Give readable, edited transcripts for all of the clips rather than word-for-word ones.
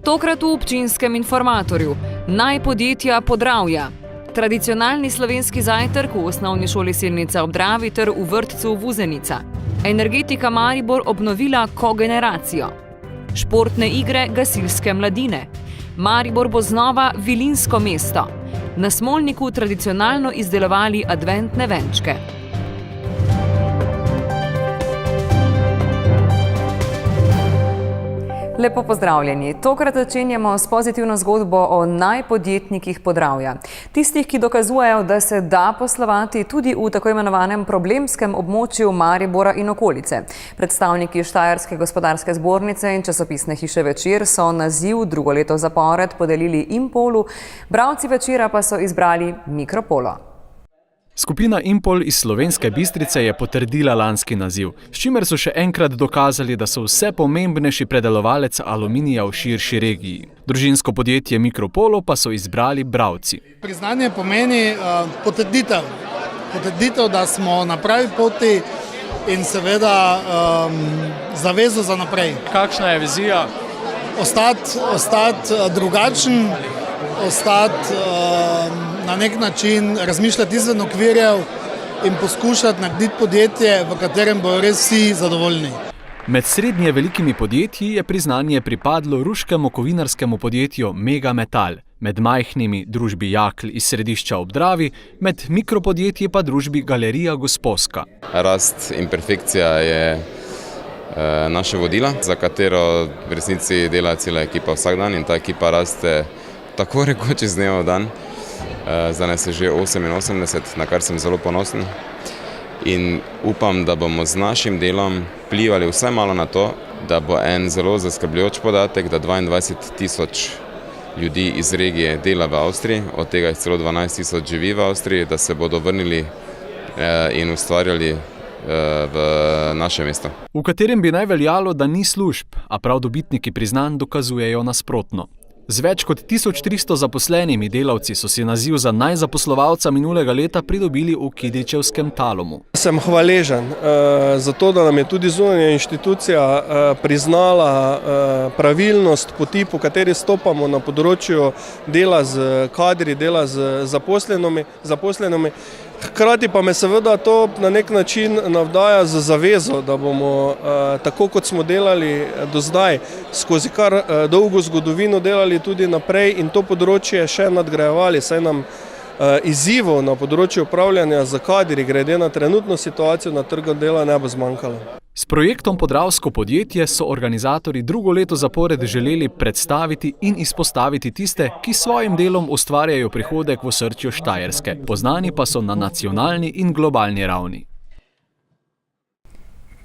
Tokrat v občinskem informatorju. Naj podjetja Podravja. Tradicionalni slovenski zajtrk v osnovni šoli Selnica ob Dravi ter v vrtcu Vuzenica. Energetika Maribor obnovila kogeneracijo. Športne igre gasilske mladine. Maribor bo znova vilinsko mesto. Na Smolniku tradicionalno izdelovali adventne venčke. Lepo pozdravljeni. Tokrat začenjamo s pozitivno zgodbo o najpodjetnikih Podravja. Tistih, ki dokazujejo, da se da poslovati tudi v tako imenovanem problemskem območju Maribora in okolice. Predstavniki Štajerske gospodarske zbornice in časopisne hiše Večer so naziv drugo leto zapored podelili Impolu, bralci Večera pa so izbrali Mikropolo. Skupina Impol iz Slovenske Bistrice je potrdila lanski naziv, s čimer so še enkrat dokazali, da so vse pomembnejši predelovalec aluminija v širši regiji. Družinsko podjetje Mikropolo pa so izbrali bralci. Priznanje pomeni potrditev. Potrditev, da smo na pravi poti in seveda zavezo za naprej. Kakšna je vizija? Ostati drugačen, ostati na nek način razmišljati izven okvirjev in poskušati narediti podjetje, v katerem bodo res vsi zadovoljni. Med srednje velikimi podjetji je priznanje pripadlo ruškemu kovinarskemu podjetju Mega Metal, med majhnimi družbi Jakl iz središča ob Dravi, med mikropodjetji pa družbi Galerija Gosposka. Rast in perfekcija je naša vodila, za katero v resnici dela cela ekipa vsak dan in ta ekipa raste tako rekoč iz dneva v dan. Zdaj nas je že 88, na kar sem zelo ponosen in upam, da bomo z našim delom vplivali vsaj malo na to, da bo en zelo zaskrbljujoč podatek, da 22 000 ljudi iz regije dela v Avstriji, od tega jih celo 12 000 živi v Avstriji, da se bodo vrnili in ustvarjali v naše mesto. V katerem bi naj veljalo, da ni služb, a prav dobitniki priznanj dokazujejo nasprotno. Z več kot 1300 zaposlenimi delavci so si naziv za najzaposlovalca minulega leta pridobili v Kidričevskem Talomu. Sem hvaležen za to, da nam je tudi zunanja inštitucija priznala pravilnost poti, po kateri stopamo na področju dela z kadri, dela z zaposlenimi. Hkrati pa me seveda to na nek način navdaja z zavezo, da bomo tako kot smo delali do zdaj, skozi kar dolgo zgodovino delali tudi naprej in to področje še nadgrajevali, saj nam izzivov na področju upravljanja z kadri glede na trenutno situacijo na trgu dela ne bo zmanjkalo. S projektom Podravsko podjetje so organizatorji drugo leto zapored želeli predstaviti in izpostaviti tiste, ki s svojim delom ustvarjajo prihodek v osrčju Štajerske, poznani pa so na nacionalni in globalni ravni.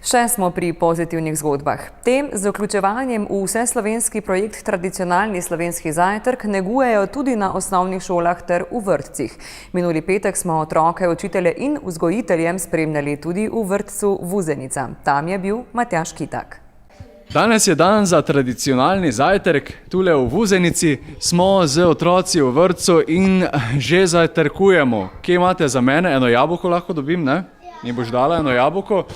Še smo pri pozitivnih zgodbah. Te z vključevanjem v vseslovenski projekt Tradicionalni slovenski zajtrk negujejo tudi na osnovnih šolah ter v vrtcih. Minuli petek smo otroke, učitelje in vzgojiteljem spremljali tudi v vrtcu Vuzenica. Tam je bil Matjaž Kitak. Danes je dan za tradicionalni zajtrk. Tule v Vuzenici smo z otroci v vrtcu in že zajtrkujemo. Kje imate za mene? Eno jabolko lahko dobim, ne? Mi boš dala eno jabolko?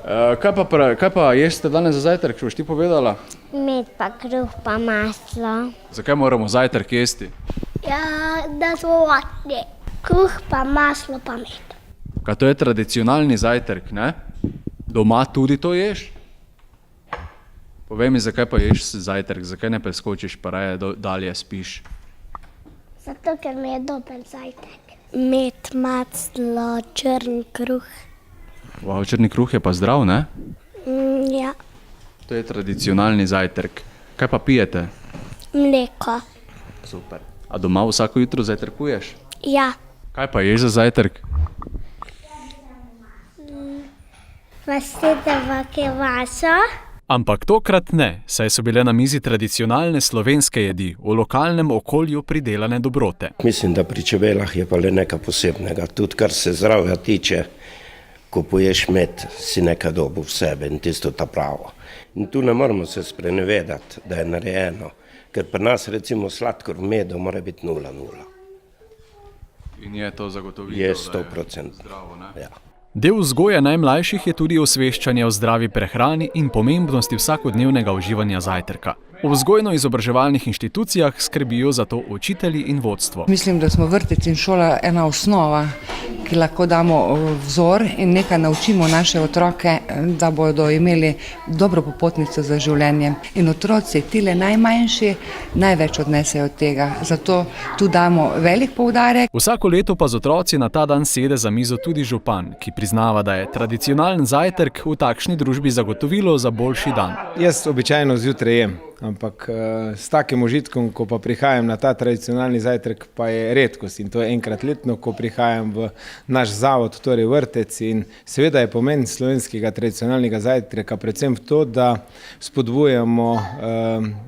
Kaj pa jeste danes za zajtrk, če boš ti povedala? Med pa kruh pa maslo. Zakaj moramo zajtrk jesti? Ja, da smo vatni. Kruh pa maslo pa med. Kaj to je tradicionalni zajtrk, ne? Doma tudi to ješ? Povej mi, zakaj pa ješ zajtrk, zakaj ne preskočiš pa raje dalje spiš? Zato, ker mi je dober zajtrk. Med, maslo, črn kruh. Wow, črni kruh je pa zdrav, ne? Ja. To je tradicionalni zajtrk. Kaj pa pijete? Mleko. Super. A doma vsako jutro zajtrkuješ? Ja. Kaj pa ješ za zajtrk? Pastedovo kevaso. Ampak tokrat ne, saj so bile na mizi tradicionalne slovenske jedi, v lokalnem okolju pridelane dobrote. Mislim, da pri čebelah je pa le nekaj posebnega. Tudi kar se zdravja tiče, ko poješ med, si nekaj dobil v sebe in tisto ta pravo. In tu ne moramo se sprenevedati, da je narejeno, ker pri nas recimo sladkor v medu mora biti 0,0. In je to zagotovitev, je 100%. da je zdravo, ne? Ja. Del vzgoje najmlajših je tudi osveščanje o zdravi prehrani in pomembnosti vsakodnevnega uživanja zajtrka. V vzgojno-izobraževalnih inštitucijah skrbijo za to učitelji in vodstvo. Mislim, da smo vrtec in šola ena osnova, ki lahko damo vzor in nekaj naučimo naše otroke, da bodo imeli dobro popotnico za življenje. In otroci, tile najmanjši, največ odnesejo od tega. Zato tu damo velik poudarek. Vsako leto pa z otroci na ta dan sede za mizo tudi župan, ki priznava, da je tradicionalen zajtrk v takšni družbi zagotovilo za boljši dan. Jaz običajno zjutraj jem, ampak s takim užitkom, ko pa prihajam na ta tradicionalni zajtrk, pa je redkost in to je enkrat letno, ko prihajam v naš zavod, torej vrtec, in seveda je pomen slovenskega tradicionalnega zajtrka predvsem v to, da spodbujamo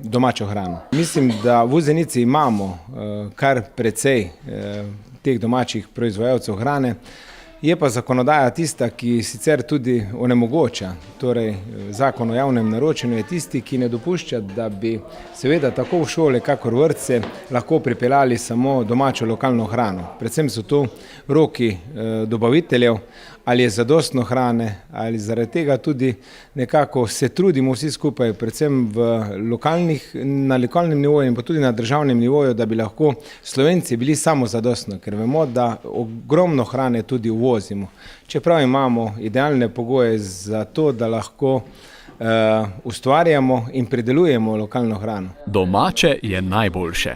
domačo hrano. Mislim, da v Vuzenici imamo kar precej teh domačih proizvajalcev hrane. Je pa zakonodaja tista, ki sicer tudi onemogoča, torej zakon o javnem naročanju je tisti, ki ne dopušča, da bi seveda tako v šole, kakor vrtce lahko pripeljali samo domačo lokalno hrano. Predvsem so tu roki dobaviteljev, ali je zadostno hrane, ali zaradi tega tudi nekako se trudimo vsi skupaj, predvsem na lokalnem nivoju in pa tudi na državnem nivoju, da bi lahko Slovenci bili samozadostni, ker vemo, da ogromno hrane tudi uvozimo. Čeprav imamo idealne pogoje za to, da lahko ustvarjamo in pridelujemo lokalno hrano. Domače je najboljše.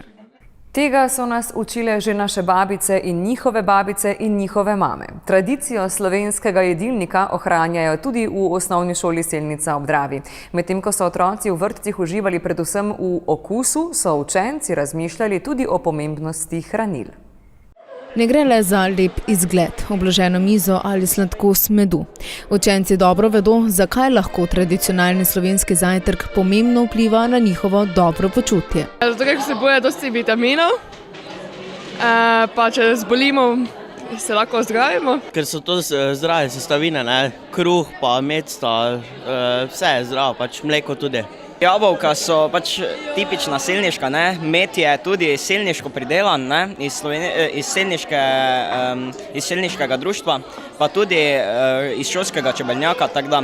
Tega so nas učile že naše babice in njihove mame. Tradicijo slovenskega jedilnika ohranjajo tudi v osnovni šoli Selnica ob Dravi. Medtem ko so otroci v vrtcih uživali predvsem v okusu, so učenci razmišljali tudi o pomembnosti hranil. Ne gre le za lep izgled, obloženo mizo ali sladkost medu. Učenci dobro vedo, zakaj lahko tradicionalni slovenski zajtrk pomembno vpliva na njihovo dobro počutje. Zato, ker vsebuje dosti vitaminov, pa če zbolimo, se lahko ozdravimo. Ker so to zdrave sestavine, kruh pa med sta, vse je zdravo, pač mleko tudi. Jabolka so pač tipična selniška, med je tudi selniško pridelan iz selniškega društva, pa tudi iz šolskega čebelnjaka, tako da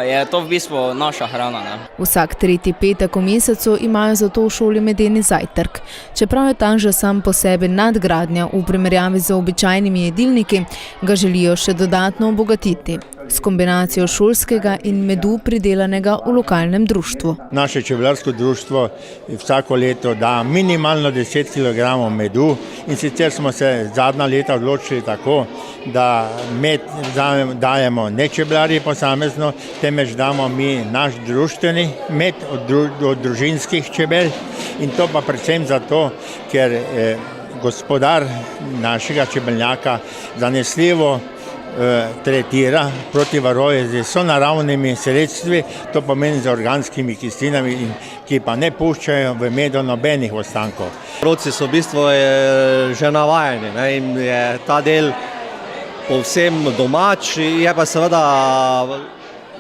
je to v bistvu naša hrana. Vsak tretji petek v mesecu imajo zato v šoli medeni zajtrk. Čeprav je ta že sam po sebi nadgradnja v primerjavi z običajnimi jedilniki, ga želijo še dodatno obogatiti s kombinacijo šolskega in medu pridelanega v lokalnem društvu. Naše čebelarsko društvo vsako leto da minimalno 10 kg medu in sicer smo se zadnja leta odločili tako, da med dajemo ne čebelarji posamezno, temveč damo mi naš društveni med od družinskih čebel in to pa predvsem zato, ker gospodar našega čebelnjaka zanesljivo tretira proti varoje z sonaravnimi sredstvi, to pomeni z organskimi kislinami, ki pa ne puščajo v medu nobenih ostankov. Otroci so v bistvu že navajeni in je ta del povsem domač, je pa seveda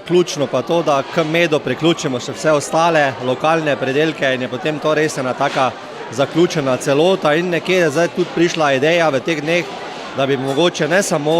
ključno pa to, da k medu priključimo še vse ostale lokalne predelke in je potem to res ena taka zaključena celota in nekje je zdaj tudi prišla ideja v teh dneh, da bi mogoče ne samo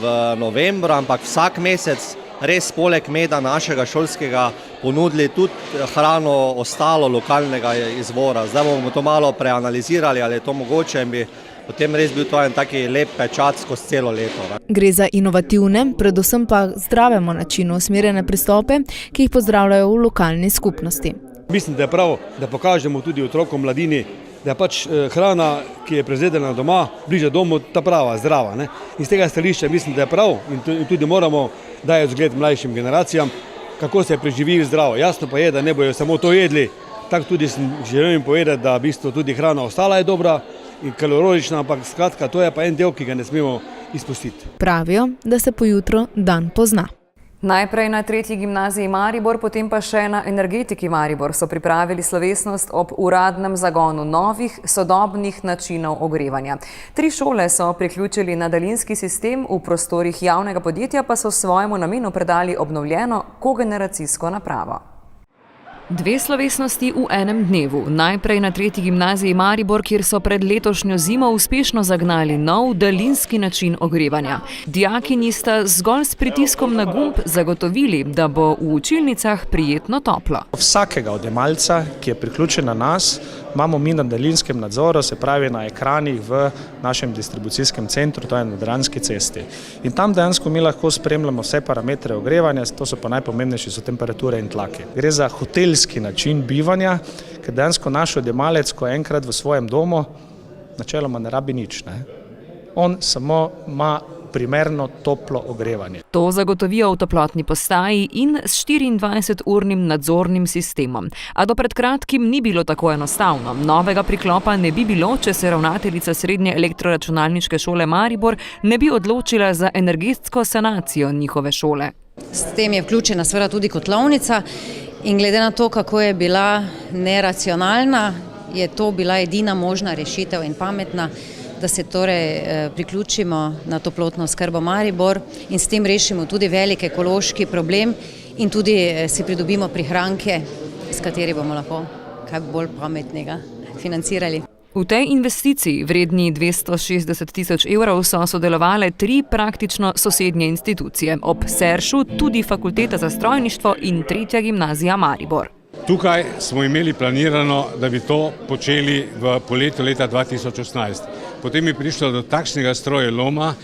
v novembru, ampak vsak mesec res poleg meda našega šolskega ponudili tudi hrano ostalo lokalnega izvora. Zdaj bomo to malo preanalizirali, ali je to mogoče in bi potem res bil to en taki lep pečat skozi celo leto. Gre za inovativne, predvsem pa zdravemu načinu usmerjene pristope, ki jih pozdravljajo v lokalni skupnosti. Mislim, da je prav, da pokažemo tudi otrokom, mladini, da je pač hrana, ki je proizvedena doma, bliže domu, ta prava, zdrava. In z tega stališča mislim, da je prav in tudi moramo dajati zgled mlajšim generacijam, kako se preživili zdravo. Jasno pa je, da ne bojo samo to jedli, tako tudi želim povedati, da v bistvu tudi hrana ostala je dobra in kalorična, ampak skratka, to je pa en del, ki ga ne smemo izpustiti. Pravijo, da se pojutro dan pozna. Najprej na 3. gimnaziji Maribor, potem pa še na Energetiki Maribor so pripravili slovesnost ob uradnem zagonu novih, sodobnih načinov ogrevanja. 3 šole so priključili na daljinski sistem, v prostorih javnega podjetja pa so svojemu namenu predali obnovljeno kogeneracijsko napravo. 2 slovesnosti v enem dnevu. Najprej na 3. gimnaziji Maribor, kjer so pred letošnjo zimo uspešno zagnali nov daljinski način ogrevanja. Dijakinji sta zgolj s pritiskom na gumb zagotovili, da bo v učilnicah prijetno toplo. Vsakega odjemalca, ki je priključen na nas, imamo mi na daljinskem nadzoru, se pravi na ekranih v našem distribucijskem centru, to je na Dranski cesti. In tam dejansko mi lahko spremljamo vse parametre ogrevanja, to so pa najpomembnejši, so temperature in tlaki. Gre za hotelski način bivanja, ker dejansko naš odjemalec, ko je enkrat v svojem domu, načeloma ne rabi nič. On samo ima primerno toplo ogrevanje. To zagotovijo v toplotni postaji in s 24-urnim nadzornim sistemom. A do pred kratkim ni bilo tako enostavno. Novega priklopa ne bi bilo, če se ravnateljica Srednje elektroračunalniške šole Maribor ne bi odločila za energetsko sanacijo njihove šole. S tem je vključena seveda tudi kotlovnica in glede na to, kako je bila neracionalna, je to bila edina možna rešitev in pametna, da se torej priključimo na toplotno oskrbo Maribor in s tem rešimo tudi velik ekološki problem in tudi si pridobimo prihranke, s kateri bomo lahko kaj bolj pametnega financirali. V tej investiciji, vredni 260 000 evrov, so sodelovale 3 praktično sosednje institucije. Ob Seršu tudi Fakulteta za strojništvo in 3. gimnazija Maribor. Tukaj smo imeli planirano, da bi to počeli v poletju leta 2018. Potem je prišlo do takšnega strojeloma,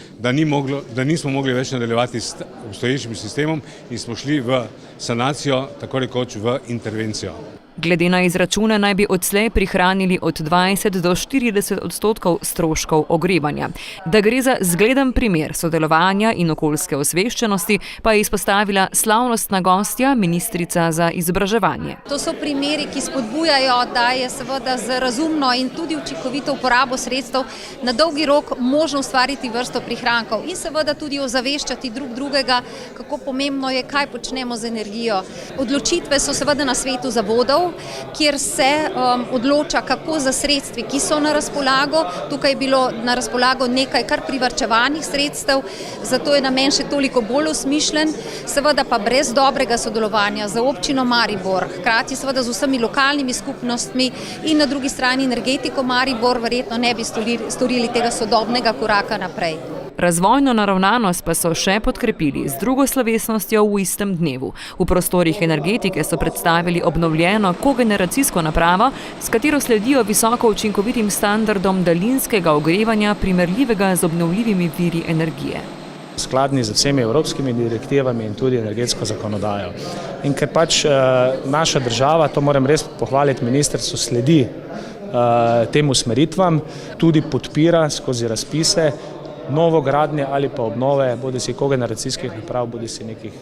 da nismo mogli več nadaljevati s obstoječim sistemom in smo šli v sanacijo, tako rekoč v intervencijo. Glede na izračune naj bi odslej prihranili od 20 do 40% stroškov ogrevanja. Da gre za zgleden primer sodelovanja in okoljske osveščenosti, pa je izpostavila slavnostna gostja, ministrica za izobraževanje. To so primeri, ki spodbujajo, da je seveda z razumno in tudi učinkovito uporabo sredstev na dolgi rok možno ustvariti vrsto prihrankov in seveda tudi ozaveščati drug drugega, kako pomembno je, kaj počnemo z energijo. Odločitve so seveda na svetu zavodov, kjer se odloča, kako za sredstvi, ki so na razpolago. Tukaj je bilo na razpolago nekaj kar privarčevanih sredstev, zato je namen še toliko bolj osmišljen, seveda pa brez dobrega sodelovanja z občino Maribor, hkrati seveda z vsemi lokalnimi skupnostmi in na drugi strani energetiko Maribor, verjetno ne bi storili tega sodobnega koraka naprej. Razvojno naravnanost pa so še podkrepili z drugo slovesnostjo v istem dnevu. V prostorih energetike so predstavili obnovljeno kogeneracijsko napravo, s katero sledijo visoko učinkovitim standardom daljinskega ogrevanja, primerljivega z obnovljivimi viri energije. Skladni z vsemi evropskimi direktivami in tudi energetsko zakonodajo. In ker pač naša država, to moram res pohvaliti ministrstvu, sledi tem usmeritvam, tudi podpira skozi razpise novogradnje ali pa obnove bodisi kogeneracijskih naprav, bodisi nekih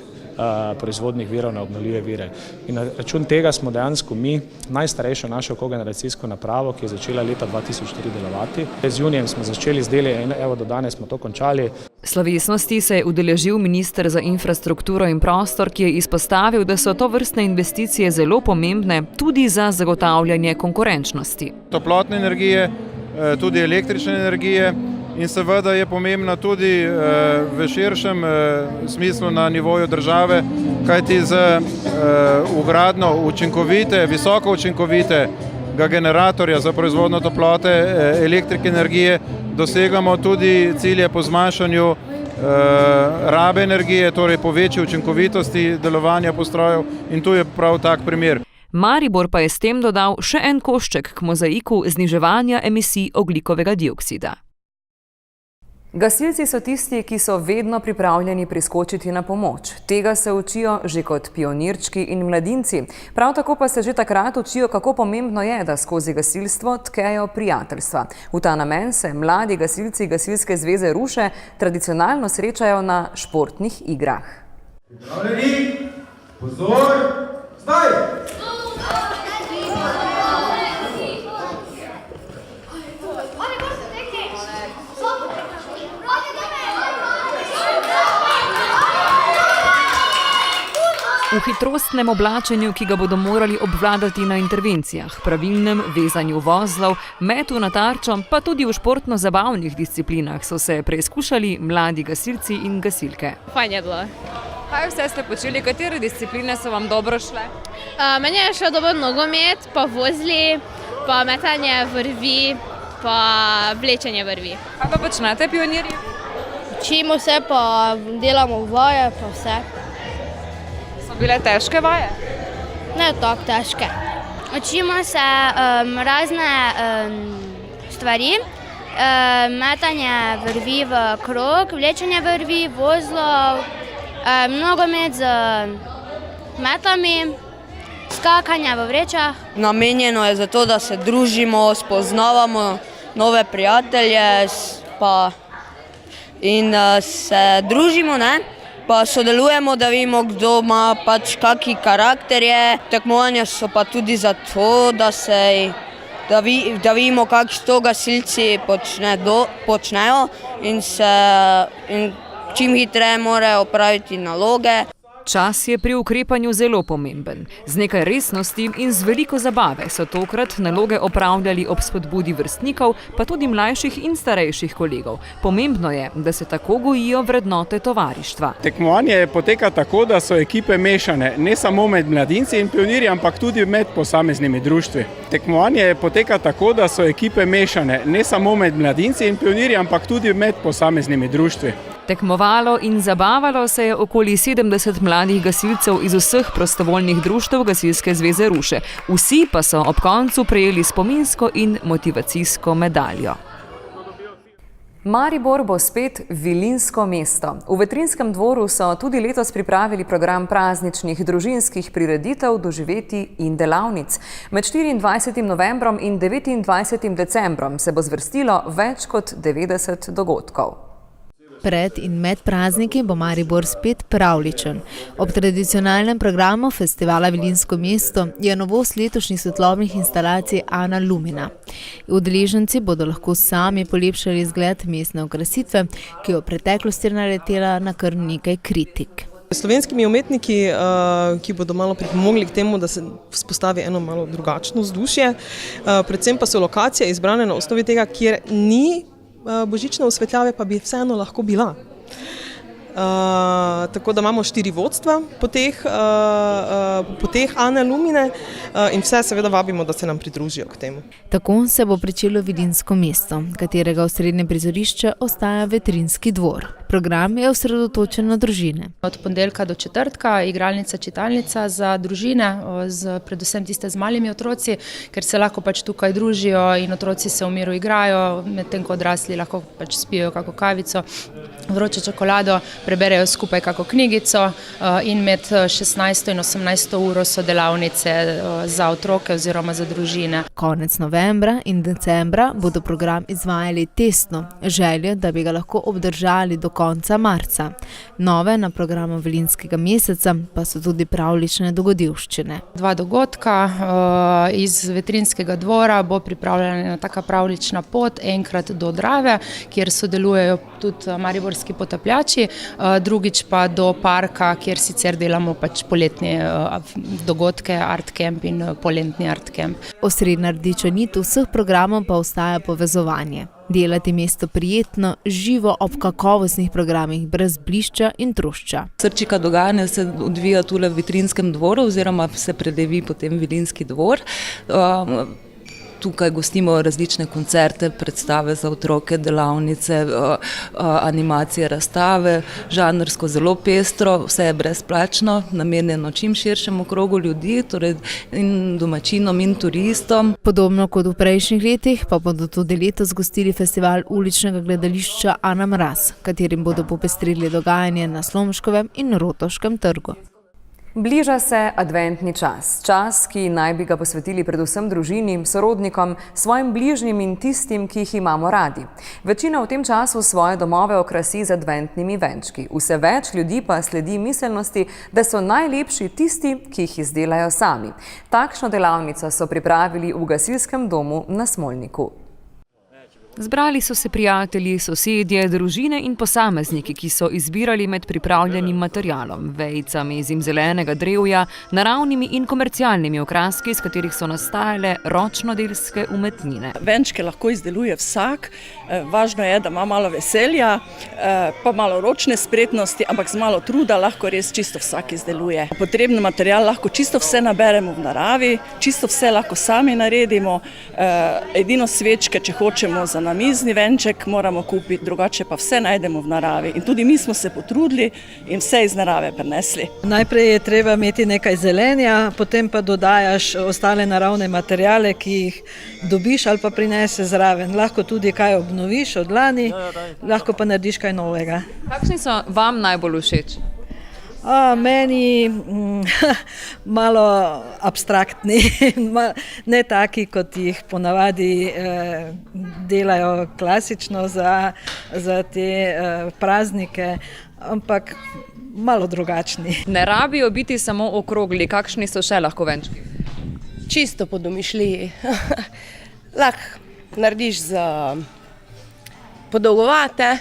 proizvodnih virov na obnovljive vire. In na račun tega smo dejansko mi najstarejšo našo kogeneracijsko napravo, ki je začela leta 2004 delovati. Z junijem smo začeli z deli in evo do danes smo to končali. Slovesnosti se je udeležil minister za infrastrukturo in prostor, ki je izpostavil, da so to vrstne investicije zelo pomembne tudi za zagotavljanje konkurenčnosti. Toplotne energije, tudi električne energije. In seveda je pomembna tudi v širšem smislu na nivoju države, kajti z vgradnjo učinkovite, visoko učinkovitega generatorja za proizvodnjo toplote, elektrike energije dosegamo tudi cilje po zmanjšanju rabe energije, torej po večji učinkovitosti delovanja postrojev in tu je prav tak primer. Maribor pa je s tem dodal še en košček k mozaiku zniževanja emisij ogljikovega dioksida. Gasilci so tisti, ki so vedno pripravljeni priskočiti na pomoč. Tega se učijo že kot pionirčki in mladinci. Prav tako pa se že takrat učijo, kako pomembno je, da skozi gasilstvo tkejo prijateljstva. V ta namen se mladi gasilci Gasilske zveze Ruše tradicionalno srečajo na športnih igrah. Pripravljeni, pozor, zdaj! V hitrostnem oblačenju, ki ga bodo morali obvladati na intervencijah, pravilnem vezanju vozlov, metu na tarčo, pa tudi v športno-zabavnih disciplinah so se preizkušali mladi gasilci in gasilke. Fajn je bilo. Kaj vse ste počeli, katere discipline so vam dobro šle? Meni je šel dobro nogomet, pa vozli, pa metanje vrvi, pa vlečenje vrvi. Kaj pa počnete, pionirji? Učimo se, pa delamo vaje, pa vse. So bile težke vaje? Ne tako težke. Učimo se razne stvari, metanje vrvi v krog, vlečenje vrvi, vozlov, nogomet z metlami, skakanje v vrečah. Namenjeno je zato, da se družimo, spoznavamo nove prijatelje in se družimo, pa sodelujemo, da vidimo, kdo ima pač kaki karakterje. Tekmovanja so pa tudi zato, da vidimo, kako to gasilci počnejo in čim hitreje morajo opraviti naloge. Čas je pri ukrepanju zelo pomemben. Z nekaj resnosti in z veliko zabave so tokrat naloge opravljali ob spodbudi vrstnikov, pa tudi mlajših in starejših kolegov. Pomembno je, da se tako gojijo vrednote tovarištva. Tekmovanje poteka tako, da so ekipe mešane, ne samo med mladinci in pionirji, ampak tudi med posameznimi društvi. Tekmovanje poteka tako, da so ekipe mešane, ne samo med mladinci in pionirji, ampak tudi med posameznimi društvi. Tekmovalo in zabavalo se je okoli 70 mladih gasilcev iz vseh prostovoljnih društev Gasilske zveze Ruše. Vsi pa so ob koncu prejeli spominsko in motivacijsko medaljo. Maribor bo spet vilinsko mesto. V Vetrinjskem dvoru so tudi letos pripravili program prazničnih družinskih prireditev, doživetij in delavnic. Med 24. novembrom in 29. decembrom se bo zvrstilo več kot 90 dogodkov. Pred in med prazniki bo Maribor spet pravličen. Ob tradicionalnem programu festivala Vilinsko mesto je novost letošnjih svetlobnih instalacij Ana Lumina. Udeleženci bodo lahko sami polepšali izgled mestne okrasitve, ki je v preteklosti naletela na kar nekaj kritik. Slovenskimi umetniki, ki bodo malo pripomogli k temu, da se vzpostavi eno malo drugačno vzdušje, predvsem pa so lokacije izbrane na osnovi tega, kjer ni božične osvetljave, pa bi vseeno lahko bila. Tako da imamo 4 vodstva po teh Ane Lumine in vse seveda vabimo, da se nam pridružijo k temu. Tako se bo pričelo Vilinsko mesto, katerega osrednje prizorišče ostaja Vetrinjski dvor. Program je osredotočen na družine. Od ponedeljka do četrtka igralnica, čitalnica za družine, predvsem tiste z malimi otroci, ker se lahko pač tukaj družijo in otroci se v miru igrajo, medtem ko odrasli lahko pač spijo kako kavico, vročo čokolado, preberejo skupaj kako knjigico in med 16. in 18. uro so delavnice za otroke oziroma za družine. Konec novembra in decembra bodo program izvajali testno, željo, da bi ga lahko obdržali do konca marca. Nove na programu Vilinskega meseca pa so tudi pravlične dogodivščine. 2 dogodka iz Vetrinjskega dvora bo pripravljena taka pravlična pot, enkrat do Drave, kjer sodelujejo tudi mariborski potapljači, drugič pa do parka, kjer sicer delamo pač poletne dogodke, art camp in poletni art camp. Osrednja rdeča nit vseh programov pa ostaja povezovanje. Delati mesto prijetno, živo ob kakovostnih programih, brez blišča in trušča. Srčika dogajanja se odvija tule v Vetrinjskem dvoru oziroma se predevi potem Vilinski dvor. Tukaj gostimo različne koncerte, predstave za otroke, delavnice, animacije, razstave, žanrsko zelo pestro, vse je brezplačno, namenjeno čim širšemu krogu ljudi, torej in domačinom in turistom. Podobno kot v prejšnjih letih pa bodo tudi letos gostili festival uličnega gledališča Ana Mraz, katerim bodo popestrili dogajanje na Slomškovem in Rotovškem trgu. Bliža se adventni čas. Čas, ki naj bi ga posvetili predvsem družini, sorodnikom, svojim bližnjim in tistim, ki jih imamo radi. Večina v tem času svoje domove okrasi z adventnimi venčki. Vse več ljudi pa sledi miselnosti, da so najlepši tisti, ki jih izdelajo sami. Takšno delavnico so pripravili v gasilskem domu na Smolniku. Zbrali so se prijatelji, sosedje, družine in posamezniki, ki so izbirali med pripravljenim materialom, vejicami zimzelenega drevja, naravnimi in komercialnimi okraski, iz katerih so nastajale ročnodelske umetnine. Venčke lahko izdeluje vsak, važno je, da ima malo veselja, pa malo ročne spretnosti, ampak z malo truda lahko res čisto vsak izdeluje. Potrebni material lahko čisto vse naberemo v naravi, čisto vse lahko sami naredimo, edino svečke, če hočemo za namizni venček, moramo kupiti, drugače pa vse najdemo v naravi. In tudi mi smo se potrudili in vse iz narave prinesli. Najprej je treba imeti nekaj zelenja, potem pa dodajaš ostale naravne materiale, ki jih dobiš ali pa prinese zraven. Lahko tudi kaj obnoviš od lani, lahko pa narediš kaj novega. Kakšni so vam najbolj všeč? Meni malo abstraktni, ne taki, kot jih ponavadi delajo klasično za te praznike, ampak malo drugačni. Ne rabijo biti samo okrogli, kakšni so še lahko venčki? Čisto po domišljiji. Lahko narediš za podolgovate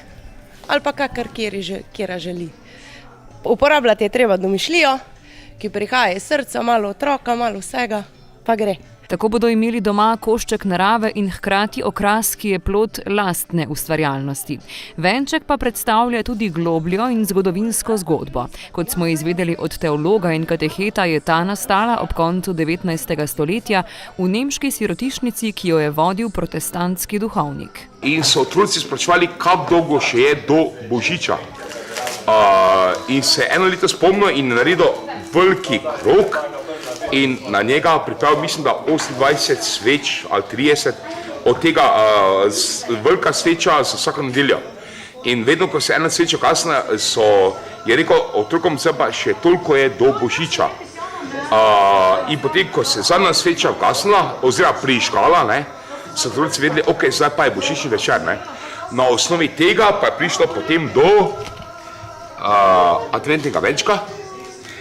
ali pa kakor kjera želi. Uporabljati je treba domišljijo, ki prihaja iz srca, malo otroka, malo vsega, pa gre. Tako bodo imeli doma košček narave in hkrati okras, ki je plod lastne ustvarjalnosti. Venček pa predstavlja tudi globljo in zgodovinsko zgodbo. Kot smo izvedeli od teologa in kateheta, je ta nastala ob koncu 19. stoletja v nemški sirotišnici, ki jo je vodil protestantski duhovnik. In so otroci spraševali, kako dolgo še je do Božiča. In se eno leto spomnil in naredil veliki krog in na njega pripravil, mislim, da 28 sveč ali 30, od tega velika sveča za vsako nedeljo. In vedno, ko se ena sveča kasne, je rekel otrokom, pa še toliko je do Božiča. In potem, ko se zadnja sveča kasnila, oziroma prižgala, so otroci vedeli, ok, zdaj pa je božični večer. Na osnovi tega pa je prišlo potem do adventnega venčka.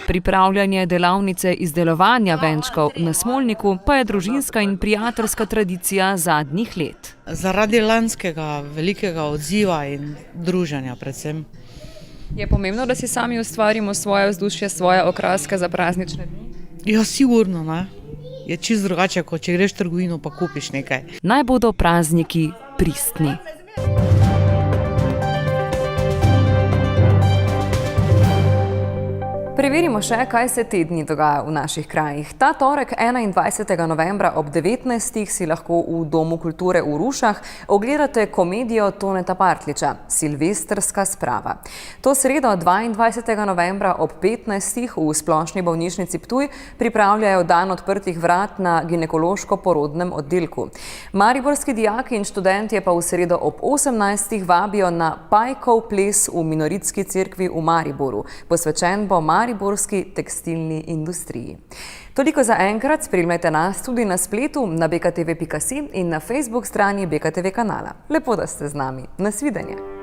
Pripravljanje delavnice izdelovanja venčkov na Smolniku pa je družinska in prijateljska tradicija zadnjih let. Zaradi lanskega velikega odziva in druženja predvsem. Je pomembno, da si sami ustvarimo svoje vzdušje, svoje okraske za praznične dni? Ja, sigurno, ne. Je čisto drugače, kot če greš v trgovino pa kupiš nekaj. Naj bodo prazniki pristni. Preverimo še, kaj se te dni dogaja v naših krajih. Ta torek 21. novembra ob 19. si lahko v Domu kulture v Rušah ogledate komedijo Toneta Partliča Silvestrska sprava. To sredo 22. novembra ob 15. v Splošni bolnišnici Ptuj pripravljajo dan odprtih vrat na ginekološko-porodnem oddelku. Mariborski dijaki in študentje pa v sredo ob 18. vabijo na Pajkov ples v Minoritski cerkvi v Mariboru. Posvečen bo mariborski tekstilni industriji. Toliko za enkrat, spremljajte nas tudi na spletu na bktv.si in na Facebook strani BKTV kanala. Lepo, da ste z nami. Nasvidenje.